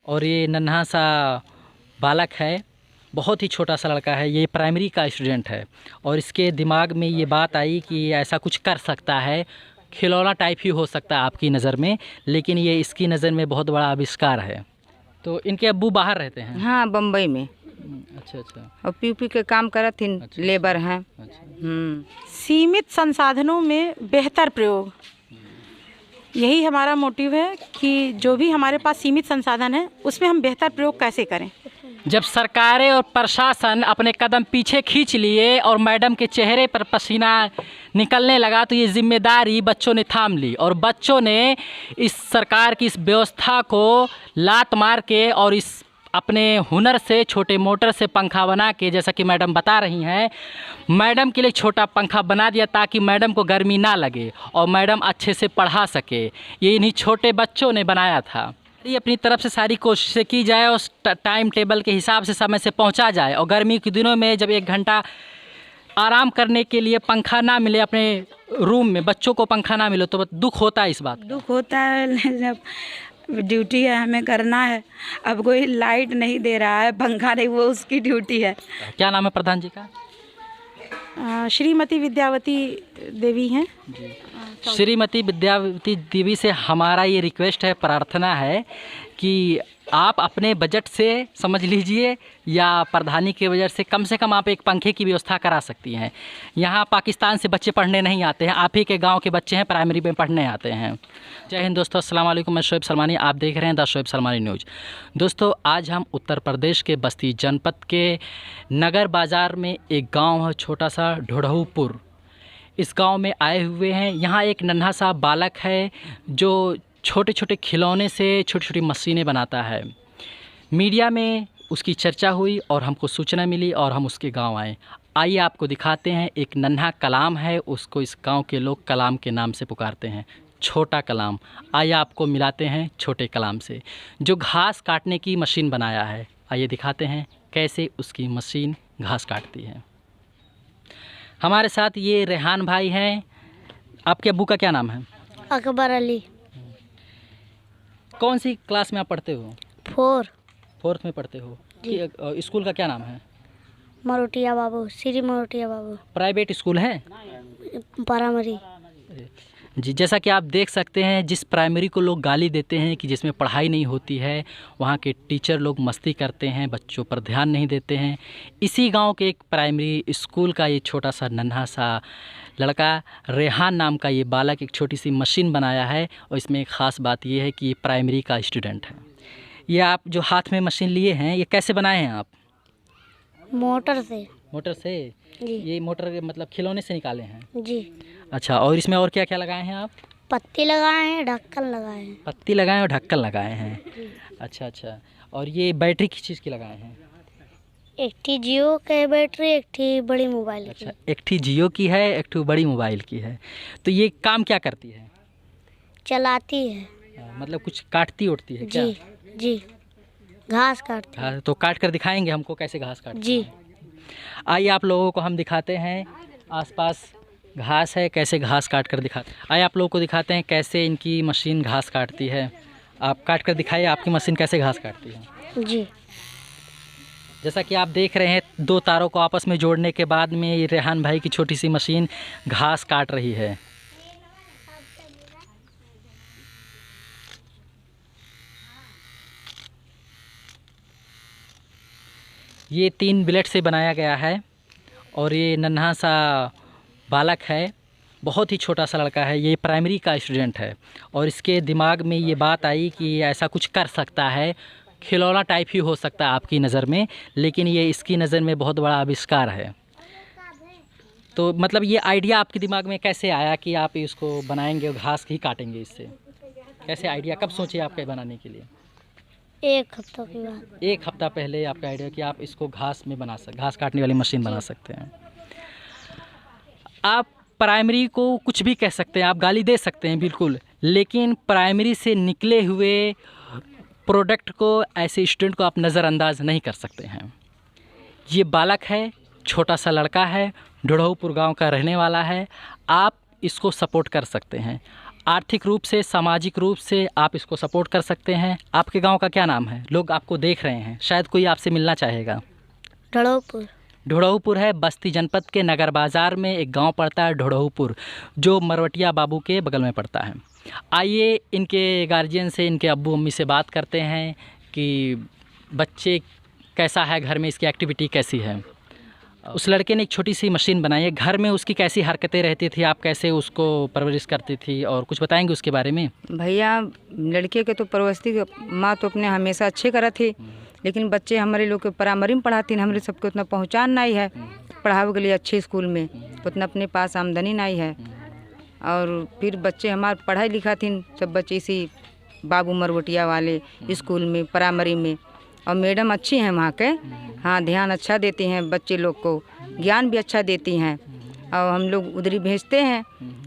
और ये नन्हा सा बालक है, बहुत ही छोटा सा लड़का है, ये प्राइमरी का स्टूडेंट है और इसके दिमाग में ये बात आई कि ऐसा कुछ कर सकता है, खिलौना टाइप ही हो सकता है आपकी नज़र में, लेकिन ये इसकी नज़र में बहुत बड़ा आविष्कार है। तो इनके अब्बू बाहर रहते हैं? हाँ, बम्बई में। अच्छा अच्छा। और पीपी के काम करत थी। अच्छा, लेबर हैं। अच्छा। सीमित संसाधनों में बेहतर प्रयोग, यही हमारा मोटिव है कि जो भी हमारे पास सीमित संसाधन है उसमें हम बेहतर प्रयोग कैसे करें। जब सरकारें और प्रशासन अपने कदम पीछे खींच लिए और मैडम के चेहरे पर पसीना निकलने लगा तो ये जिम्मेदारी बच्चों ने थाम ली और बच्चों ने इस सरकार की इस व्यवस्था को लात मार के और इस अपने हुनर से छोटे मोटर से पंखा बना के, जैसा कि मैडम बता रही हैं, मैडम के लिए छोटा पंखा बना दिया ताकि मैडम को गर्मी ना लगे और मैडम अच्छे से पढ़ा सके। ये इन्हीं छोटे बच्चों ने बनाया था। ये अपनी तरफ से सारी कोशिशें की जाए और टाइम टेबल के हिसाब से समय से पहुंचा जाए और गर्मी के दिनों में जब 1 घंटा आराम करने के लिए पंखा ना मिले अपने रूम में, बच्चों को पंखा ना मिले तो दुख होता है। इस बात दुख होता है, जब ड्यूटी है हमें करना है। अब कोई लाइट नहीं दे रहा है, पंखा नहीं, वो उसकी ड्यूटी है। क्या नाम है प्रधान जी का? श्रीमती विद्यावती देवी हैं जी। श्रीमती विद्यावती देवी से हमारा ये रिक्वेस्ट है, प्रार्थना है कि आप अपने बजट से समझ लीजिए या प्रधानी के बजट से कम आप एक पंखे की व्यवस्था करा सकती हैं। यहाँ पाकिस्तान से बच्चे पढ़ने नहीं आते हैं, आप ही के गांव के बच्चे हैं, प्राइमरी में पढ़ने आते हैं। जय हिंद दोस्तों, अस्सलाम वालेकुम। मैं शोएब सलमानी, आप देख रहे हैं द शोएब सलमानी न्यूज़। दोस्तों, आज हम उत्तर प्रदेश के बस्ती जनपद के नगर बाज़ार में एक गाँव है छोटा सा ढोढ़ऊपुर, इस गांव में आए हुए हैं। यहाँ एक नन्हा सा बालक है जो छोटे छोटे खिलौने से छोटी छोटी मशीनें बनाता है। मीडिया में उसकी चर्चा हुई और हमको सूचना मिली और हम उसके गांव आए। आइए आपको दिखाते हैं। एक नन्हा कलाम है, उसको इस गांव के लोग कलाम के नाम से पुकारते हैं, छोटा कलाम। आइए आपको मिलाते हैं छोटे कलाम से, जो घास काटने की मशीन बनाया है। आइए दिखाते हैं कैसे उसकी मशीन घास काटती है। हमारे साथ ये रेहान भाई हैं। आपके अब्बू का क्या नाम है? अकबर अली। कौन सी क्लास में आप पढ़ते हो? 4th में पढ़ते हो। स्कूल का क्या नाम है? मरोटिया बाबू, श्री मरोटिया बाबू। प्राइवेट स्कूल है? प्राइमरी। जी, जैसा कि आप देख सकते हैं, जिस प्राइमरी को लोग गाली देते हैं कि जिसमें पढ़ाई नहीं होती है, वहाँ के टीचर लोग मस्ती करते हैं, बच्चों पर ध्यान नहीं देते हैं। इसी गांव के एक प्राइमरी स्कूल का ये छोटा सा नन्हा सा लड़का रेहान नाम का ये बालक एक छोटी सी मशीन बनाया है और इसमें एक ख़ास बात ये है कि ये प्राइमरी का स्टूडेंट है। ये आप जो हाथ में मशीन लिए हैं, ये कैसे बनाए हैं आप? मोटर से। मोटर से? जी। ये मोटर मतलब खिलौने से निकाले हैं? जी। अच्छा, और इसमें और क्या क्या लगाए हैं आप? पत्ती लगाए हैं, ढक्कन लगाए हैं। पत्ती लगाए और ढक्कन लगाए हैं। अच्छा अच्छा। और ये बैटरी किस चीज़ की लगाए हैं? एक थी जियो के बैटरी, एक थी बड़ी मोबाइल की। अच्छा, एक थी जियो की है, एक थी बड़ी मोबाइल की है। तो ये काम क्या करती है? चलाती है। मतलब कुछ काटती उठती है क्या? जी जी, घास काटती है। हाँ, तो काट कर दिखाएंगे हमको कैसे घास काटती जी। है। आइए आप लोगों को हम दिखाते हैं, आसपास घास है, कैसे घास काट कर दिखाते हैं। आइए आप लोगों को दिखाते हैं कैसे इनकी मशीन घास काटती है। आप काट कर दिखाइए आपकी मशीन कैसे घास काटती है। जी। जैसा कि आप देख रहे हैं, 2 तारों को आपस में जोड़ने के बाद में ये रेहान भाई की छोटी सी मशीन घास काट रही है। ये 3 ब्लेड से बनाया गया है और ये नन्हा सा बालक है, बहुत ही छोटा सा लड़का है, ये प्राइमरी का स्टूडेंट है और इसके दिमाग में ये बात आई कि ऐसा कुछ कर सकता है, खिलौना टाइप ही हो सकता है आपकी नज़र में, लेकिन ये इसकी नज़र में बहुत बड़ा आविष्कार है। तो मतलब ये आइडिया आपके दिमाग में कैसे आया कि आप इसको बनाएंगे और घास ही काटेंगे इससे? कैसे आइडिया, कब सोचे आपके बनाने के लिए? 1 हफ्ता के बाद। 1 हफ्ता पहले आपका आइडिया कि आप इसको घास काटने वाली मशीन बना सकते हैं। आप प्राइमरी को कुछ भी कह सकते हैं, आप गाली दे सकते हैं बिल्कुल, लेकिन प्राइमरी से निकले हुए प्रोडक्ट को, ऐसे स्टूडेंट को आप नज़रअंदाज नहीं कर सकते हैं। ये बालक है, छोटा सा लड़का है, ढोढ़ऊपुर गांव का रहने वाला है। आप इसको सपोर्ट कर सकते हैं। आर्थिक रूप से, सामाजिक रूप से आप इसको सपोर्ट कर सकते हैं। आपके गांव का क्या नाम है? लोग आपको देख रहे हैं, शायद कोई आपसे मिलना चाहेगा। ढड़ोपुर। ढोड़हूपुर है, बस्ती जनपद के नगर बाज़ार में एक गांव पड़ता है ढोड़हूपुर, जो मरवटिया बाबू के बगल में पड़ता है। आइए इनके गार्जियन से, इनके अब्बू अम्मी से बात करते हैं कि बच्चे कैसा है, घर में इसकी एक्टिविटी कैसी है। उस लड़के ने एक छोटी सी मशीन बनाई है, घर में उसकी कैसी हरकतें रहती थी, आप कैसे उसको परवरिश करती थी, और कुछ बताएंगे उसके बारे में? भैया, लड़के के तो परवरिश माँ तो अपने हमेशा अच्छे करा थी, लेकिन बच्चे हमारे लोग के प्राइमरी में पढ़ाती, हमारे सबको उतना पहुँचान नहीं है पढ़ावे के लिए अच्छे स्कूल में, तो उतना अपने पास आमदनी नहीं है। और फिर बच्चे हमारे पढ़ाई लिखा थी, सब बच्चे इसी बाबू मरवटिया वाले स्कूल में प्राइमरी में, और मैडम अच्छी हैं वहाँ के, हाँ ध्यान अच्छा देती हैं, बच्चे लोग को ज्ञान भी अच्छा देती हैं। और हम लोग उधर ही भेजते हैं,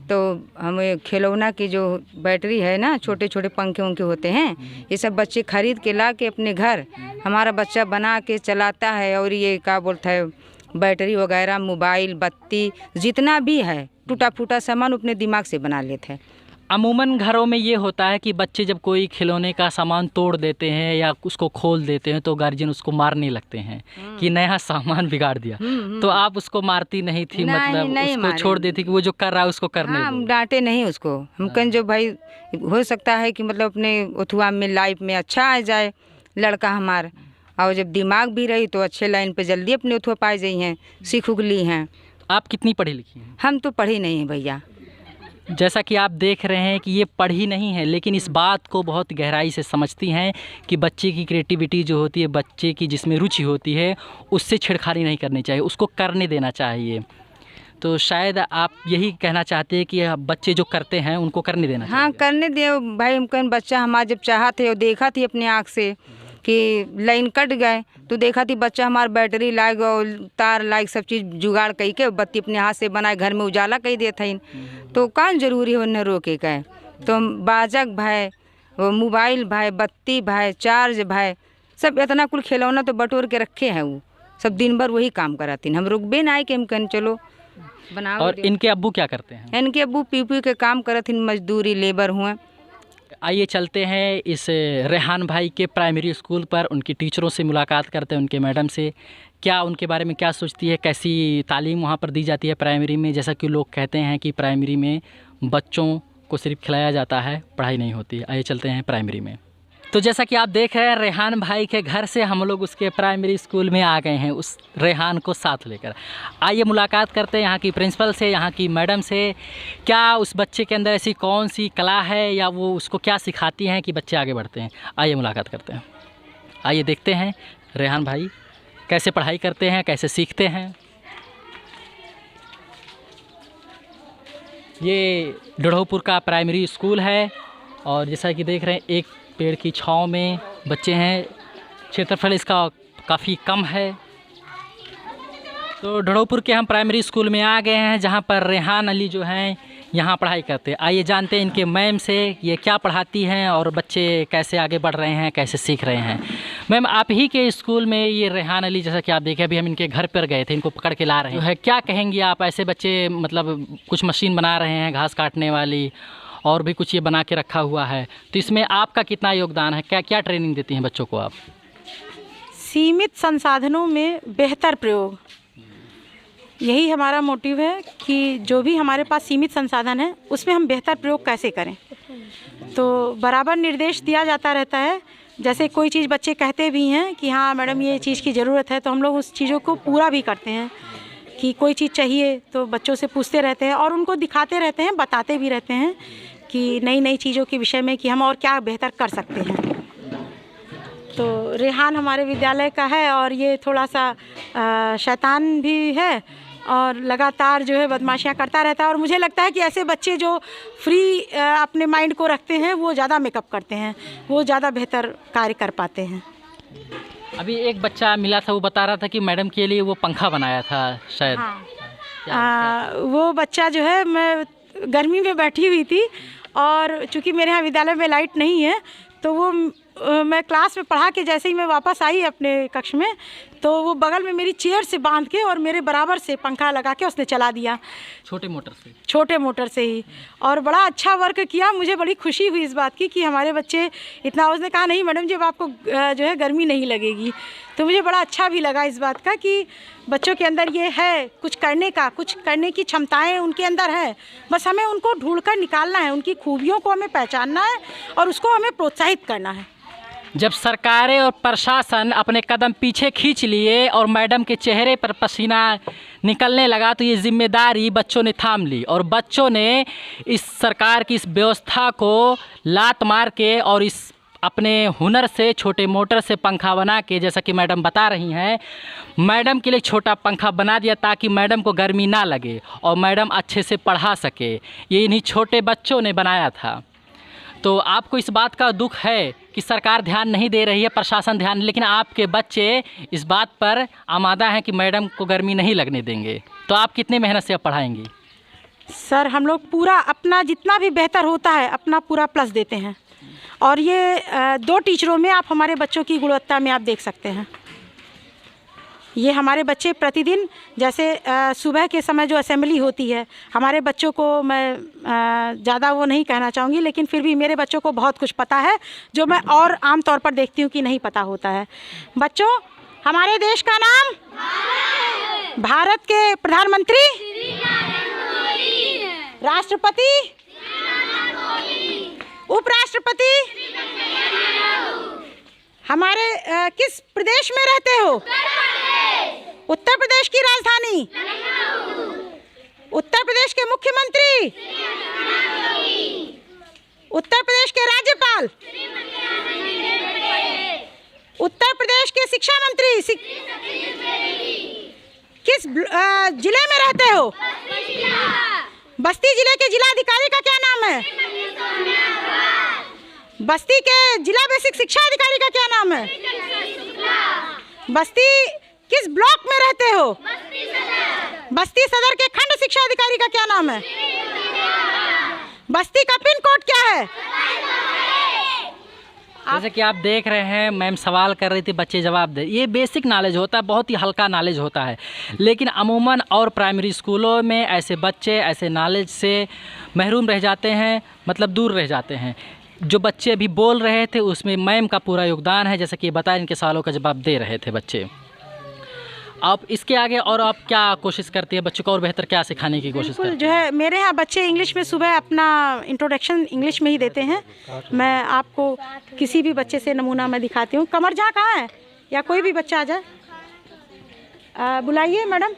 तो हमें खिलौना की जो बैटरी है ना, छोटे छोटे पंखे उनके होते हैं, ये सब बच्चे खरीद के ला के अपने घर हमारा बच्चा बना के चलाता है। और ये क्या बोलता है, बैटरी वगैरह, मोबाइल, बत्ती, जितना भी है टूटा फूटा सामान अपने दिमाग से बना लेते हैं। अमूमन घरों में ये होता है कि बच्चे जब कोई खिलौने का सामान तोड़ देते हैं या उसको खोल देते हैं तो गार्जियन उसको मारने लगते हैं कि नया सामान बिगाड़ दिया। तो आप उसको मारती नहीं थी? मतलब नहीं उसको छोड़ देती कि वो जो कर रहा है उसको करने हाँ, दो? हम डांटे नहीं उसको, हम कहें जो भाई हो सकता है कि मतलब अपने उथुआ में लाइफ में अच्छा आ जाए लड़का हमार, और जब दिमाग भी रही तो अच्छे लाइन पे जल्दी अपने उथुआ पाए जाई हैं, सीख उग ली हैं। आप कितनी पढ़ी लिखी हैं? हम तो पढ़ी नहीं है भैया। जैसा कि आप देख रहे हैं कि ये पढ़ी नहीं है, लेकिन इस बात को बहुत गहराई से समझती हैं कि बच्चे की क्रिएटिविटी जो होती है, बच्चे की जिसमें रुचि होती है, उससे छेड़खानी नहीं करनी चाहिए, उसको करने देना चाहिए। तो शायद आप यही कहना चाहते हैं कि बच्चे जो करते हैं उनको करने देना चाहिए। हाँ, करने दे भाई। हम कहें बच्चा हमारा जब चाहा थे और देखा थी अपने आँख से कि लाइन कट गए, तो देखा थी बच्चा हमारा बैटरी लाइक और तार लाइक सब चीज़ जुगाड़ कई के बत्ती अपने हाथ से बनाए, घर में उजाला कई देते हैं, तो कौन जरूरी है उन्हें रोके के। तो बाजक भाई, वो मोबाइल भाई, बत्ती भाई, चार्ज भाई, सब इतना कुल खिलौना तो बटोर के रखे हैं, वो सब दिन भर वही काम कराती। हम रुकबे ना कि हम कहें चलो बनाओ। और इनके अब्बू क्या करते हैं? इनके अब्बू पीपी के काम करत हैं, मजदूरी लेबर हुए। आइए चलते हैं इस रेहान भाई के प्राइमरी स्कूल पर, उनकी टीचरों से मुलाकात करते हैं, उनके मैडम से, क्या उनके बारे में क्या सोचती है, कैसी तालीम वहाँ पर दी जाती है प्राइमरी में। जैसा कि लोग कहते हैं कि प्राइमरी में बच्चों को सिर्फ खिलाया जाता है, पढ़ाई नहीं होती। आइए चलते हैं प्राइमरी में। तो जैसा कि आप देख रहे हैं, रेहान भाई के घर से हम लोग उसके प्राइमरी स्कूल में आ गए हैं, उस रेहान को साथ लेकर। आइए मुलाकात करते हैं यहाँ की प्रिंसिपल से, यहाँ की मैडम से। क्या उस बच्चे के अंदर ऐसी कौन सी कला है या वो उसको क्या सिखाती हैं कि बच्चे आगे बढ़ते हैं? आइए मुलाकात करते हैं। आइए देखते हैं रेहान भाई कैसे पढ़ाई करते हैं, कैसे सीखते हैं। ये ढोड़हूपुर का प्राइमरी स्कूल है, और जैसा कि देख रहे हैं एक पेड़ की छांव में बच्चे हैं। क्षेत्रफल इसका काफ़ी कम है। तो ढोड़हूपुर के हम प्राइमरी स्कूल में आ गए हैं, जहां पर रेहान अली जो हैं यहां पढ़ाई करते हैं। आइए जानते हैं इनके मैम से ये क्या पढ़ाती हैं और बच्चे कैसे आगे बढ़ रहे हैं, कैसे सीख रहे हैं। मैम, आप ही के स्कूल में ये रेहान अली, जैसा कि आप देखें, अभी हम इनके घर पर गए थे, इनको पकड़ के ला रहे हैं, क्या कहेंगी आप? ऐसे बच्चे मतलब कुछ मशीन बना रहे हैं, घास काटने वाली, और भी कुछ ये बना के रखा हुआ है, तो इसमें आपका कितना योगदान है? क्या क्या ट्रेनिंग देती हैं बच्चों को आप? सीमित संसाधनों में बेहतर प्रयोग, यही हमारा मोटिव है कि जो भी हमारे पास सीमित संसाधन है उसमें हम बेहतर प्रयोग कैसे करें। तो बराबर निर्देश दिया जाता रहता है। जैसे कोई चीज़ बच्चे कहते भी हैं कि हाँ मैडम ये चीज़ की ज़रूरत है, तो हम लोग उस चीज़ों को पूरा भी करते हैं। कि कोई चीज़ चाहिए तो बच्चों से पूछते रहते हैं और उनको दिखाते रहते हैं, बताते भी रहते हैं कि नई नई चीज़ों के विषय में कि हम और क्या बेहतर कर सकते हैं। तो रेहान हमारे विद्यालय का है और ये थोड़ा सा शैतान भी है और लगातार जो है बदमाशियाँ करता रहता है। और मुझे लगता है कि ऐसे बच्चे जो फ्री अपने माइंड को रखते हैं वो ज़्यादा मेकअप करते हैं, वो ज़्यादा बेहतर कार्य कर पाते हैं। अभी एक बच्चा मिला था, वो बता रहा था कि मैडम के लिए वो पंखा बनाया था शायद। हाँ। वो बच्चा जो है, मैं गर्मी में बैठी हुई थी और चूँकि मेरे यहाँ विद्यालय में लाइट नहीं है, तो वो मैं क्लास में पढ़ा के जैसे ही मैं वापस आई अपने कक्ष में, तो वो बगल में मेरी चेयर से बांध के और मेरे बराबर से पंखा लगा के उसने चला दिया, छोटे मोटर से ही। और बड़ा अच्छा वर्क किया। मुझे बड़ी खुशी हुई इस बात की कि हमारे बच्चे इतना, उसने कहा नहीं मैडम जी अब आपको जो है गर्मी नहीं लगेगी। तो मुझे बड़ा अच्छा भी लगा इस बात का कि बच्चों के अंदर ये है कुछ करने की क्षमताएं उनके अंदर है, बस हमें उनको ढूंढ कर निकालना है, उनकी खूबियों को हमें पहचानना है और उसको हमें प्रोत्साहित करना है। जब सरकारें और प्रशासन अपने कदम पीछे खींच लिए और मैडम के चेहरे पर पसीना निकलने लगा तो ये जिम्मेदारी बच्चों ने थाम ली और बच्चों ने इस सरकार की इस व्यवस्था को लात मार के और इस अपने हुनर से छोटे मोटर से पंखा बना के, जैसा कि मैडम बता रही हैं, मैडम के लिए छोटा पंखा बना दिया ताकि मैडम को गर्मी ना लगे और मैडम अच्छे से पढ़ा सके। ये इन्हीं छोटे बच्चों ने बनाया था। तो आपको इस बात का दुख है कि सरकार ध्यान नहीं दे रही है, प्रशासन ध्यान, लेकिन आपके बच्चे इस बात पर आमादा हैं कि मैडम को गर्मी नहीं लगने देंगे। तो आप कितनी मेहनत से अब पढ़ाएंगी? सर हम लोग पूरा अपना जितना भी बेहतर होता है अपना पूरा प्लस देते हैं और ये 2 टीचरों में आप हमारे बच्चों की गुणवत्ता में आप देख सकते हैं। ये हमारे बच्चे प्रतिदिन जैसे सुबह के समय जो असेंबली होती है, हमारे बच्चों को मैं ज़्यादा वो नहीं कहना चाहूँगी, लेकिन फिर भी मेरे बच्चों को बहुत कुछ पता है जो मैं और आम तौर पर देखती हूँ कि नहीं पता होता है। बच्चों, हमारे देश का नाम भारत के प्रधानमंत्री, राष्ट्रपति, उपराष्ट्रपति, हमारे किस प्रदेश में रहते हो? उत्तर प्रदेश की राजधानी, उत्तर प्रदेश के मुख्यमंत्री, उत्तर प्रदेश के राज्यपाल, उत्तर प्रदेश के शिक्षा मंत्री, किस जिले में रहते हो? बस्ती जिले के जिलाधिकारी का क्या नाम है? बस्ती के जिला बेसिक शिक्षा अधिकारी का क्या नाम है? बस्ती किस ब्लॉक में रहते हो? बस्ती सदर के खंड शिक्षा अधिकारी का क्या नाम है? बस्ती का पिन कोड क्या है? जैसे कि आप देख रहे हैं, मैम सवाल कर रही थी, बच्चे जवाब दे। ये बेसिक नॉलेज होता है, बहुत ही हल्का नॉलेज होता है, लेकिन अमूमन और प्राइमरी स्कूलों में ऐसे बच्चे ऐसे नॉलेज से महरूम रह जाते हैं, मतलब दूर रह जाते हैं। जो बच्चे अभी बोल रहे थे उसमें मैम का पूरा योगदान है, जैसा कि बताया, इनके सवालों का जवाब दे रहे थे बच्चे। आप इसके आगे और आप क्या कोशिश करती है, बच्चों को और बेहतर क्या सिखाने की कोशिश करती है? जो है मेरे यहाँ बच्चे इंग्लिश में सुबह अपना इंट्रोडक्शन इंग्लिश में ही देते हैं। मैं आपको किसी भी बच्चे से नमूना मैं दिखाती हूँ। कमर जहाँ कहाँ है, या कोई भी बच्चा आ जाए, बुलाइए मैडम,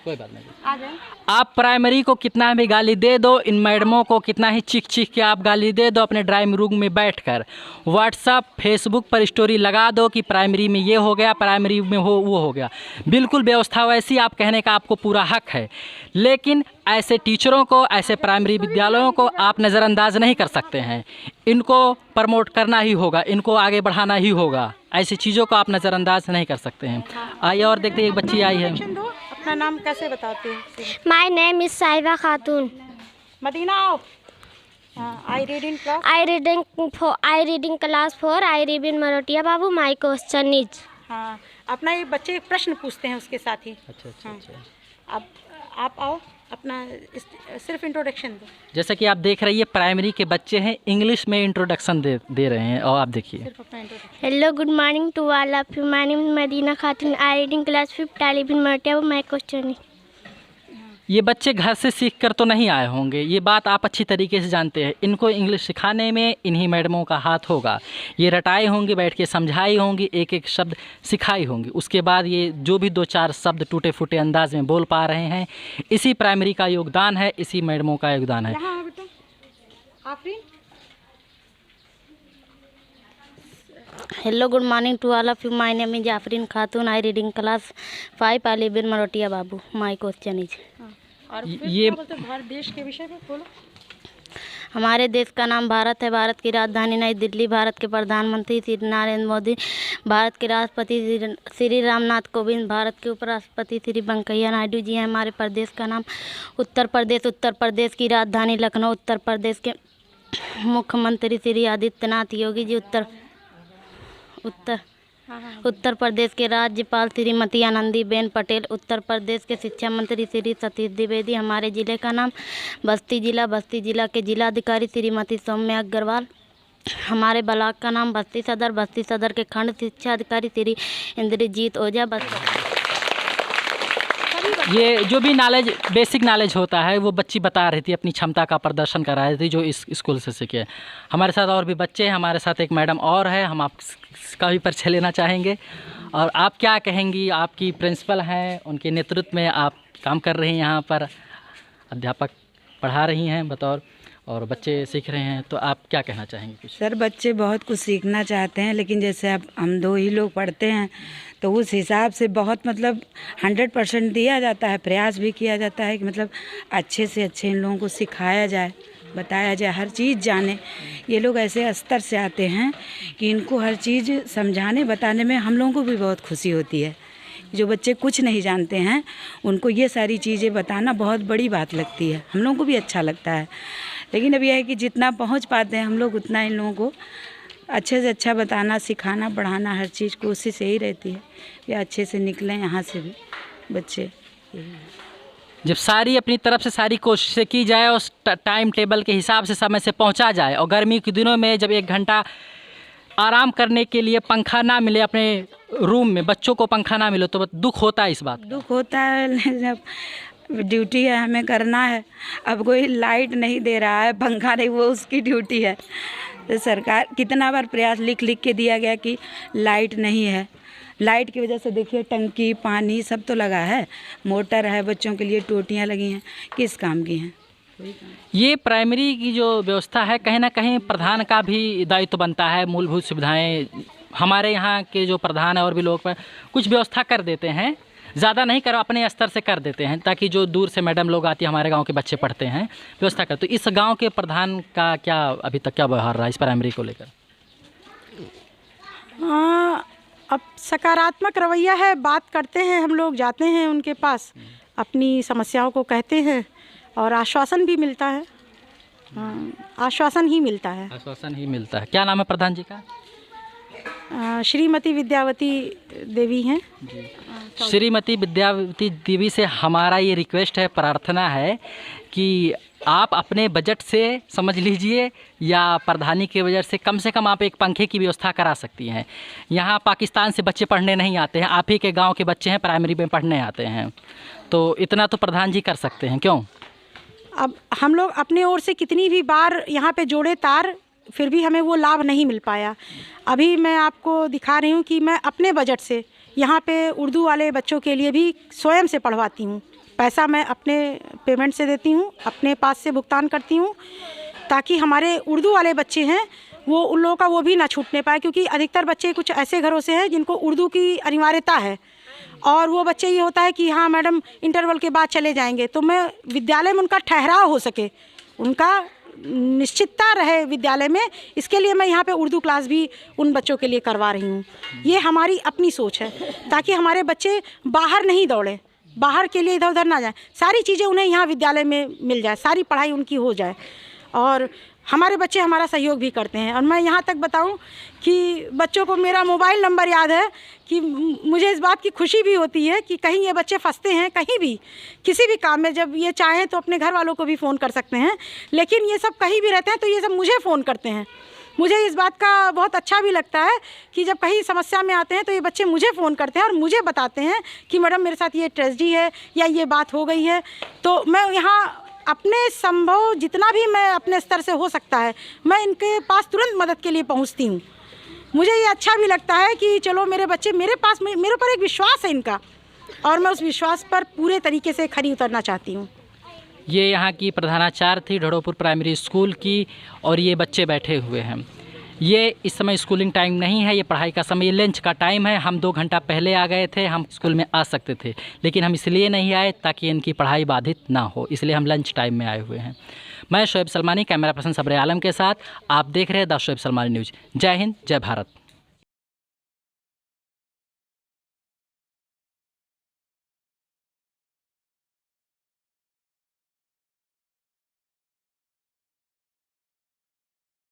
कोई बात नहीं, आ जाए। आप प्राइमरी को कितना भी गाली दे दो, इन मैडमों को कितना ही चीख चीख के आप गाली दे दो, अपने ड्राइंग रूम में बैठकर व्हाट्सअप फेसबुक पर स्टोरी लगा दो कि प्राइमरी में ये हो गया, प्राइमरी में वो हो गया। बिल्कुल व्यवस्था वैसी, आप कहने का आपको पूरा हक है, लेकिन ऐसे टीचरों को, ऐसे प्राइमरी विद्यालयों को आप नज़रअंदाज नहीं कर सकते हैं। इनको प्रमोट करना ही होगा, इनको आगे बढ़ाना ही होगा, ऐसी चीज़ों को आप नज़रअंदाज नहीं कर सकते हैं। आइए और देखते हैं, एक बच्ची आई है। अपना नाम कैसे बताते हैं? माई नेम इज साहिबा खातून। मदीना आओ। I reading class, I reading class 4, I live in मरोटिया बाबू। My question is. हाँ, अपना ये बच्चे प्रश्न पूछते हैं उसके साथ ही। अच्छा अच्छा अच्छा। अब आप आओ, अपना सिर्फ इंट्रोडक्शन दो। जैसा कि आप देख रही है, प्राइमरी के बच्चे हैं, इंग्लिश में इंट्रोडक्शन दे रहे हैं, और आप देखिए। सिर्फ अपना introduction. Hello, good morning to all of you. My name is Madina Khatun. I reading class 5, I live in Marotia. My question is. ये बच्चे घर से सीख कर तो नहीं आए होंगे, ये बात आप अच्छी तरीके से जानते हैं। इनको इंग्लिश सिखाने में इन्हीं मैडमों का हाथ होगा। ये रटाई होंगी, बैठ के समझाई होंगी, एक एक शब्द सिखाई होंगी, उसके बाद ये जो भी 2-4 शब्द टूटे फूटे अंदाज में बोल पा रहे हैं, इसी प्राइमरी का योगदान है, इसी मैडमों का योगदान है। Hello, good morning to all of you. My name is Afreen Khatoon. I reading class 5, I live in मरोटिया Babu. My question is. और ये भारत देश के विषय में बोलो। हमारे देश का नाम भारत है। भारत की राजधानी नई दिल्ली। भारत के प्रधानमंत्री श्री नरेंद्र मोदी। भारत के राष्ट्रपति श्री रामनाथ कोविंद। भारत के उपराष्ट्रपति श्री वेंकैया नायडू जी हैं। हमारे प्रदेश का नाम उत्तर प्रदेश। उत्तर प्रदेश की राजधानी लखनऊ। उत्तर प्रदेश के मुख्यमंत्री श्री आदित्यनाथ योगी जी। उत्तर प्रदेश के राज्यपाल श्रीमती आनंदीबेन पटेल, उत्तर प्रदेश के शिक्षा मंत्री श्री सतीश द्विवेदी, हमारे ज़िले का नाम बस्ती जिला के जिलाधिकारी श्रीमती सौम्या अग्रवाल, हमारे ब्लॉक का नाम बस्ती सदर के खंड शिक्षा अधिकारी श्री इंद्रजीत ओझा। ये जो भी नॉलेज, बेसिक नॉलेज होता है वो बच्ची बता रही थी, अपनी क्षमता का प्रदर्शन करा रही थी जो इस स्कूल से सीखे। हमारे साथ और भी बच्चे हैं, हमारे साथ एक मैडम और है, हम आपका भी परिचय लेना चाहेंगे। और आप क्या कहेंगी, आपकी प्रिंसिपल हैं, उनके नेतृत्व में आप काम कर रही हैं, यहाँ पर अध्यापक पढ़ा रही हैं बतौर, और बच्चे सीख रहे हैं, तो आप क्या कहना चाहेंगे कुछ? सर बच्चे बहुत कुछ सीखना चाहते हैं, लेकिन जैसे अब हम 2 ही लोग पढ़ते हैं तो उस हिसाब से बहुत मतलब 100% दिया जाता है, प्रयास भी किया जाता है कि मतलब अच्छे से अच्छे इन लोगों को सिखाया जाए, बताया जाए, हर चीज़ जाने। ये लोग ऐसे स्तर से आते हैं कि इनको हर चीज़ समझाने बताने में हम लोगों को भी बहुत खुशी होती है। जो बच्चे कुछ नहीं जानते हैं उनको ये सारी चीज़ें बताना बहुत बड़ी बात लगती है, हम लोगों को भी अच्छा लगता है। लेकिन अब यह है कि जितना पहुंच पाते हैं हम लोग उतना इन लोगों को अच्छे से अच्छा बताना, सिखाना, पढ़ाना, हर चीज़ कोशिश यही रहती है कि अच्छे से निकलें यहाँ से भी बच्चे। जब सारी अपनी तरफ से सारी कोशिशें की जाए और टाइम टेबल के हिसाब से समय से पहुंचा जाए, और गर्मी के दिनों में जब 1 घंटा आराम करने के लिए पंखा ना मिले अपने रूम में, बच्चों को पंखा ना मिले, तो दुख होता है। इस बात दुख होता है, जब ड्यूटी है हमें करना है। अब कोई लाइट नहीं दे रहा है, पंखा नहीं, वो उसकी ड्यूटी है। तो सरकार कितना बार प्रयास लिख के दिया गया कि लाइट नहीं है, लाइट की वजह से देखिए टंकी, पानी सब तो लगा है, मोटर है, बच्चों के लिए टोटियाँ लगी हैं, किस काम की हैं? ये प्राइमरी की जो व्यवस्था है, कहीं ना कहीं प्रधान का भी दायित्व बनता है। मूलभूत सुविधाएं हमारे यहाँ के जो प्रधान है और भी लोग पर कुछ व्यवस्था कर देते हैं, ज़्यादा नहीं कर, अपने स्तर से कर देते हैं, ताकि जो दूर से मैडम लोग आती है, हमारे गांव के बच्चे पढ़ते हैं, व्यवस्था करते। तो इस गांव के प्रधान का क्या अभी तक क्या व्यवहार रहा इस प्राइमरी को लेकर? हाँ, अब सकारात्मक रवैया है, बात करते हैं, हम लोग जाते हैं उनके पास, अपनी समस्याओं को कहते हैं और आश्वासन भी मिलता है। आश्वासन ही मिलता है। आश्वासन ही मिलता है। क्या नाम है प्रधान जी का? श्रीमती विद्यावती देवी हैं। श्रीमती विद्यावती देवी से हमारा ये रिक्वेस्ट है, प्रार्थना है कि आप अपने बजट से समझ लीजिए या प्रधानी की वजह से कम आप एक पंखे की व्यवस्था करा सकती हैं। यहाँ पाकिस्तान से बच्चे पढ़ने नहीं आते हैं, आप ही के गांव के बच्चे हैं प्राइमरी में पढ़ने आते हैं, तो इतना तो प्रधान जी कर सकते हैं, क्यों? अब हम लोग अपने ओर से कितनी भी बार यहाँ पे जोड़े तार, फिर भी हमें वो लाभ नहीं मिल पाया। अभी मैं आपको दिखा रही हूँ कि मैं अपने बजट से यहाँ पे उर्दू वाले बच्चों के लिए भी स्वयं से पढ़वाती हूँ। पैसा मैं अपने पेमेंट से देती हूँ, अपने पास से भुगतान करती हूँ, ताकि हमारे उर्दू वाले बच्चे हैं वो, उन लोगों का वो भी ना छूटने पाए, क्योंकि अधिकतर बच्चे कुछ ऐसे घरों से हैं जिनको उर्दू की अनिवार्यता है, और वो बच्चे ये होता है कि हाँ मैडम इंटरवल के बाद चले जाएंगे, तो मैं विद्यालय में उनका ठहराव हो सके, उनका निश्चितता रहे विद्यालय में, इसके लिए मैं यहाँ पे उर्दू क्लास भी उन बच्चों के लिए करवा रही हूँ। ये हमारी अपनी सोच है, ताकि हमारे बच्चे बाहर नहीं दौड़े, बाहर के लिए इधर उधर ना जाए, सारी चीज़ें उन्हें यहाँ विद्यालय में मिल जाए, सारी पढ़ाई उनकी हो जाए, और हमारे बच्चे हमारा सहयोग भी करते हैं। और मैं यहाँ तक बताऊँ कि बच्चों को मेरा मोबाइल नंबर याद है, कि मुझे इस बात की खुशी भी होती है कि कहीं ये बच्चे फंसते हैं, कहीं भी किसी भी काम में, जब ये चाहें तो अपने घर वालों को भी फ़ोन कर सकते हैं, लेकिन ये सब कहीं भी रहते हैं तो ये सब मुझे फ़ोन करते हैं। मुझे इस बात का बहुत अच्छा भी लगता है कि जब कहीं समस्या में आते हैं तो ये बच्चे मुझे फ़ोन करते हैं और मुझे बताते हैं कि मैडम मेरे साथ ये ट्रेजेडी है या ये बात हो गई है। तो मैं यहाँ अपने संभव जितना भी मैं अपने स्तर से हो सकता है, मैं इनके पास तुरंत मदद के लिए पहुँचती हूँ। मुझे ये अच्छा भी लगता है कि चलो मेरे बच्चे मेरे पास, मेरे ऊपर एक विश्वास है इनका, और मैं उस विश्वास पर पूरे तरीके से खरी उतरना चाहती हूँ। ये यहाँ की प्रधानाचार्य थी ढड़ोपुर प्राइमरी स्कूल की, और ये बच्चे बैठे हुए हैं। ये इस समय स्कूलिंग टाइम नहीं है, ये पढ़ाई का समय, ये लंच का टाइम है। हम 2 घंटा पहले आ गए थे, हम स्कूल में आ सकते थे, लेकिन हम इसलिए नहीं आए ताकि इनकी पढ़ाई बाधित ना हो, इसलिए हम लंच टाइम में आए हुए हैं। मैं शोएब सलमानी, कैमरा पर्सन सब्र आलम के साथ, आप देख रहे हैं द शोएब सलमानी न्यूज़। जय हिंद, जय भारत।